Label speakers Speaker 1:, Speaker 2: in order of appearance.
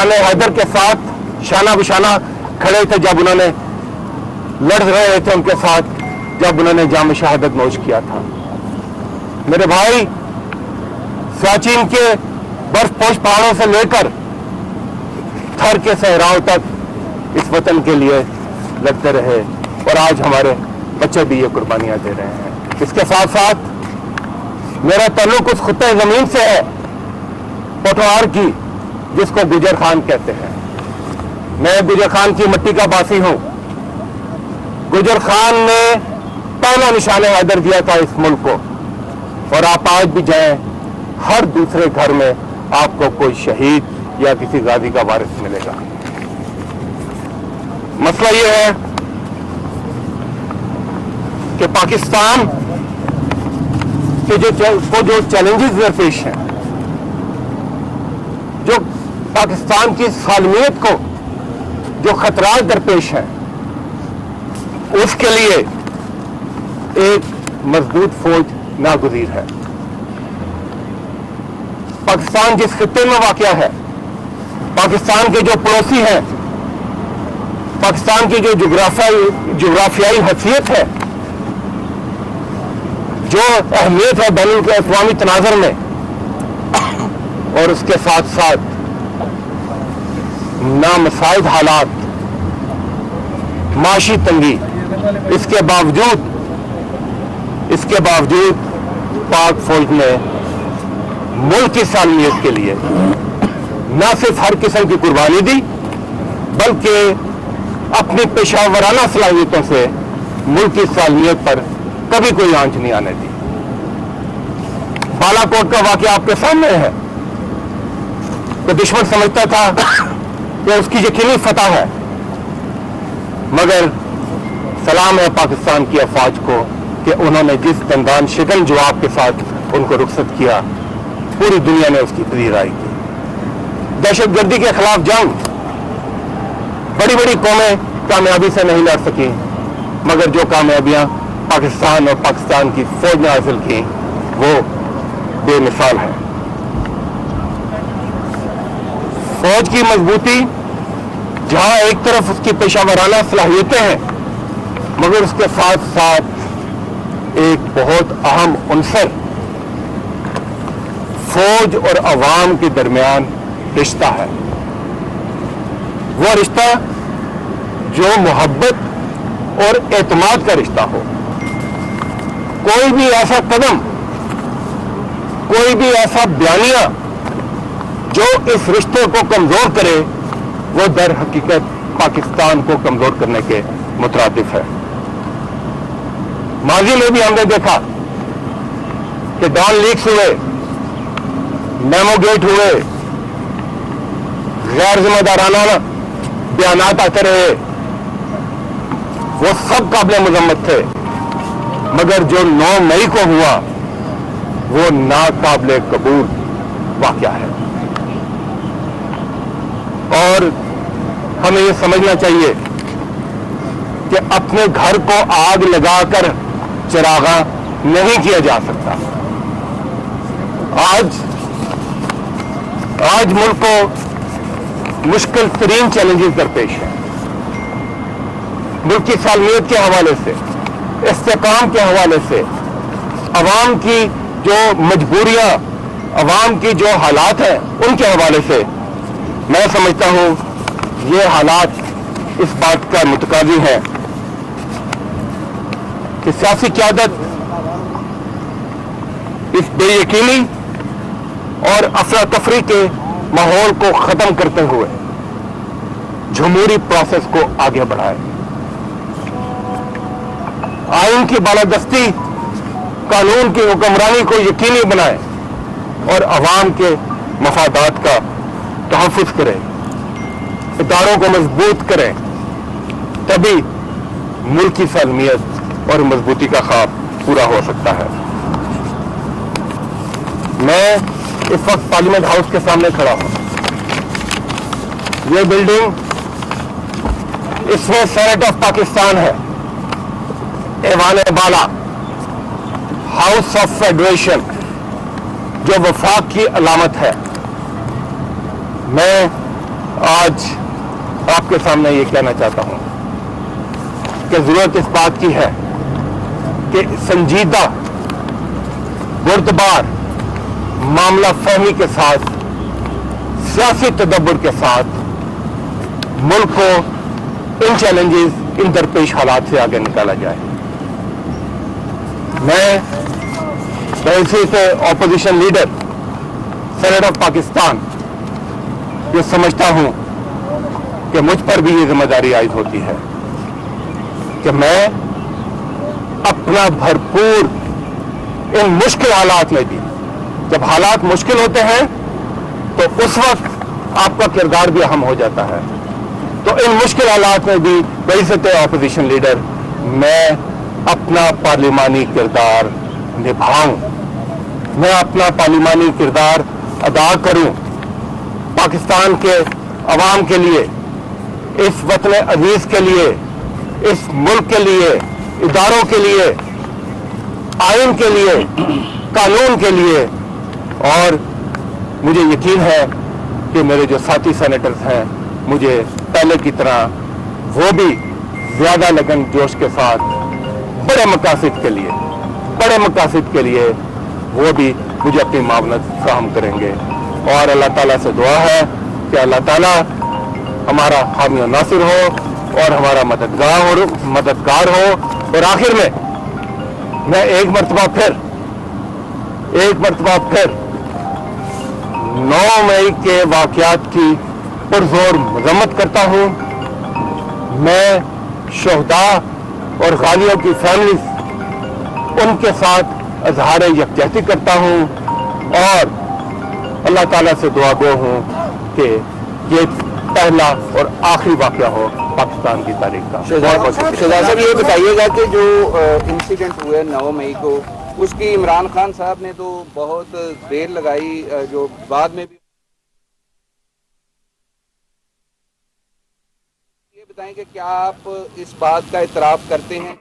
Speaker 1: نشان حیدر کے ساتھ شانہ بشانہ کھڑے تھے جب انہوں نے لڑ رہے تھے ان کے ساتھ جب انہوں نے جام شہادت نوش کیا تھا. میرے بھائی سیاچن کے برف پوش پہاڑوں سے لے کر تھر کے صحراؤں تک اس وطن کے لیے لڑتے رہے اور آج ہمارے بچے بھی یہ قربانیاں دے رہے ہیں. اس کے ساتھ ساتھ میرا تعلق اس خطے زمین سے ہے پٹوار کی جس کو گجر خان کہتے ہیں. میں گجر خان کی مٹی کا باسی ہوں. گجر خان نے پہلا نشان حیدر دیا تھا اس ملک کو اور آپ آج بھی جائیں ہر دوسرے گھر میں آپ کو کوئی شہید یا کسی غازی کا وارث ملے گا. مسئلہ یہ ہے کہ پاکستان کے جو چیلنجز درپیش ہیں جو پاکستان کی سالمیت کو جو خطرات درپیش ہیں اس کے لیے ایک مضبوط فوج ناگزیر ہے. پاکستان جس خطے میں واقع ہے پاکستان کے جو پڑوسی ہیں پاکستان کی جو جغرافیائی حیثیت ہے جو اہمیت ہے بین الاقوامی تناظر میں اور اس کے ساتھ ساتھ نامساعد حالات معاشی تنگی اس کے باوجود پاک فوج نے ملک کی سالمیت کے لیے نہ صرف ہر قسم کی قربانی دی بلکہ اپنی پیشہ ورانہ صلاحیتوں سے ملک کی سالمیت پر کبھی کوئی آنچ نہیں آنے دی. بالا کوٹ کا واقعہ آپ کے سامنے ہے کہ دشمن سمجھتا تھا کہ اس کی یقینی فتح ہے مگر سلام ہے پاکستان کی افواج کو کہ انہوں نے جس دندان شکن جواب کے ساتھ ان کو رخصت کیا پوری دنیا نے اس کی پذیرائی کی. دہشت گردی کے خلاف جنگ بڑی بڑی قومیں کامیابی سے نہیں لڑ سکیں مگر جو کامیابیاں پاکستان اور پاکستان کی فوج نے حاصل کی وہ بے مثال ہے. فوج کی مضبوطی جہاں ایک طرف اس کی پیشہ ورانہ صلاحیتیں ہیں مگر اس کے ساتھ ساتھ ایک بہت اہم عنصر فوج اور عوام کے درمیان رشتہ ہے. وہ رشتہ جو محبت اور اعتماد کا رشتہ ہو. کوئی بھی ایسا قدم کوئی بھی ایسا بیانیہ جو اس رشتے کو کمزور کرے وہ در حقیقت پاکستان کو کمزور کرنے کے مترادف ہے. ماضی میں بھی ہم نے دیکھا کہ ڈان لیکس ہوئے میمو گیٹ ہوئے غیر ذمہ دارانہ بیانات آتے رہے وہ سب قابل مذمت تھے مگر جو 9 مئی کو ہوا وہ ناقابل قبول واقعہ ہے. اور ہمیں یہ سمجھنا چاہیے کہ اپنے گھر کو آگ لگا کر چراغاں نہیں کیا جا سکتا. آج ملک کو مشکل ترین چیلنجز درپیش ہیں. ملک کی سالمیت کے حوالے سے استحکام کے حوالے سے عوام کی جو مجبوریاں عوام کی جو حالات ہیں ان کے حوالے سے میں سمجھتا ہوں یہ حالات اس بات کا متقاضی ہے کہ سیاسی قیادت اس بے یقینی اور افراتفری کے ماحول کو ختم کرتے ہوئے جمہوری پروسیس کو آگے بڑھائے. آئین کی بالادستی قانون کی حکمرانی کو یقینی بنائے اور عوام کے مفادات کا تحفظ کرے اداروں کو مضبوط کرے تبھی ملک کی سالمیت اور مضبوطی کا خواب پورا ہو سکتا ہے. میں اس وقت پارلیمنٹ ہاؤس کے سامنے کھڑا ہوں. یہ بلڈنگ اس میں سینٹ آف پاکستان ہے. ایوان بالا ہاؤس آف فیڈریشن جو وفاق کی علامت ہے. میں آج آپ کے سامنے یہ کہنا چاہتا ہوں کہ ضرورت اس بات کی ہے کہ سنجیدہ بردبار معاملہ فہمی کے ساتھ سیاسی تدبر کے ساتھ ملک کو ان چیلنجز ان درپیش حالات سے آگے نکالا جائے. میں بحیثیت opposition leader senate of Pakistan یہ سمجھتا ہوں کہ مجھ پر بھی یہ ذمہ داری عائد ہوتی ہے کہ میں اپنا بھرپور ان مشکل حالات میں بھی، جب حالات مشکل ہوتے ہیں تو اس وقت آپ کا کردار بھی اہم ہو جاتا ہے، تو ان مشکل حالات میں بھی بحیثیت اپوزیشن لیڈر میں اپنا پارلیمانی کردار نبھاؤں، میں اپنا پارلیمانی کردار ادا کروں، پاکستان کے عوام کے لیے، اس وطن عزیز کے لیے، اس ملک کے لیے، اداروں کے لیے، آئین کے لیے، قانون کے لیے. اور مجھے یقین ہے کہ میرے جو ساتھی سینیٹرز ہیں مجھے پہلے کی طرح وہ بھی زیادہ لگن جوش کے ساتھ بڑے مقاصد کے لیے وہ بھی مجھے اپنی معاونت فراہم کریں گے. اور اللہ تعالیٰ سے دعا ہے کہ اللہ تعالیٰ ہمارا حامی و ناصر ہو اور ہمارا مددگار ہو. اور آخر میں ایک مرتبہ پھر 9 مئی کے واقعات کی پرزور مذمت کرتا ہوں. میں شہداء اور غازیوں کی فیملیز ان کے ساتھ اظہار یکجہتی کرتا ہوں اور اللہ تعالیٰ سے دعا گو ہوں کہ یہ پہلا اور آخری واقعہ ہو پاکستان کی تاریخ کا.
Speaker 2: شہزاد صاحب یہ بتائیے گا کہ جو انسیڈنٹ ہوئے 9 مئی کو، اس کی عمران خان صاحب نے تو بہت دیر لگائی، جو بعد میں بھی یہ بتائیں کہ کیا آپ اس بات کا اعتراف کرتے ہیں